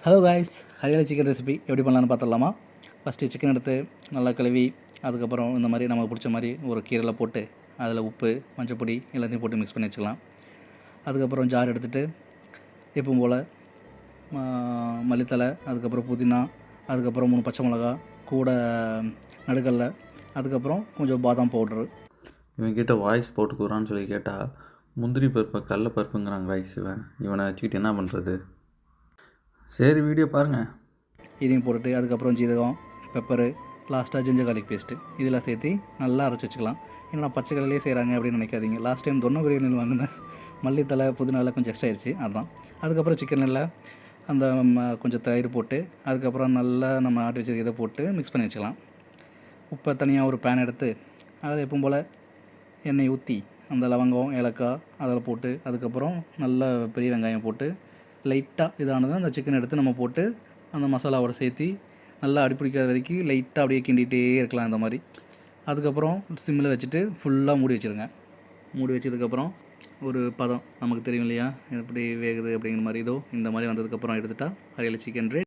Hello guys, hariyali chicken recipe எப்படி பண்ணலான்னு பார்த்துடலாமா? ஃபஸ்ட்டு சிக்கன் எடுத்து நல்லா கழுவி, அதுக்கப்புறம் இந்த மாதிரி நமக்கு பிடிச்ச மாதிரி ஒரு கீரையில் போட்டு அதில் உப்பு, மஞ்சப்பொடி எல்லாத்தையும் போட்டு மிக்ஸ் பண்ணி வச்சுக்கலாம். அதுக்கப்புறம் ஜார் எடுத்துகிட்டு எப்பவும் போல் மல்லித்தலை, அதுக்கப்புறம் புதினா, அதுக்கப்புறம் 3 பச்சை மிளகா, கூட நடுக்கல்ல, அதுக்கப்புறம் கொஞ்சம் பாதாம் பவுட்ரு. இவன்கிட்ட வாய்ஸ் போட்டுக்குறான்னு சொல்லி கேட்டால் முந்திரி பருப்பை கடல பருப்புங்கிறாங்க ரைஸ். இவனை வச்சுக்கிட்டு என்ன பண்ணுறது? சரி, வீடியோ பாருங்கள். இதையும் போட்டுட்டு அதுக்கப்புறம் ஜீரகம், பெப்பரு, லாஸ்ட்டாக ஜிஞ்சர் கார்லிக் பேஸ்ட்டு இதெல்லாம் சேர்த்து நல்லா அரைச்சி வச்சுக்கலாம். என்னடா பச்சை கலர்லேயே செய்கிறாங்க அப்படின்னு நினைக்காதீங்க. லாஸ்ட் டைம் தொன்னை பிரியாணி வாங்கினேன், மல்லித்தலை புதினால கொஞ்சம் எக்ஸ்ட்ரா ஆயிடுச்சு, அதுதான். அதுக்கப்புறம் சிக்கனில் அந்த கொஞ்சம் தயிர் போட்டு அதுக்கப்புறம் நல்லா நம்ம ஆட்டி வச்சுருக்க இதை போட்டு மிக்ஸ் பண்ணி வச்சுக்கலாம். உப்பை தனியாக ஒரு பேன் எடுத்து அதில் எப்பவும் போல் எண்ணெய் ஊற்றி அந்த லவங்கம், ஏலக்காய் அதில் போட்டு அதுக்கப்புறம் நல்ல பெரிய வெங்காயம் போட்டு லைட்டாக இதானதும் அந்த சிக்கன் எடுத்து நம்ம போட்டு அந்த மசாலாவோட சேர்த்து நல்லா அடிப்பிடிக்கிற வரைக்கும் லைட்டாக அப்படியே கிண்டிகிட்டே இருக்கலாம் இந்த மாதிரி. அதுக்கப்புறம் சிம்மில் வச்சுட்டு ஃபுல்லாக மூடி வச்சுருங்க. மூடி வச்சதுக்கப்புறம் ஒரு பதம் நமக்கு தெரியும் இல்லையா, எப்படி வேகுது அப்படிங்கிற மாதிரி. இதோ இந்த மாதிரி வந்ததுக்கப்புறம் எடுத்துட்டா ஹரியாலி சிக்கன் ரெடி.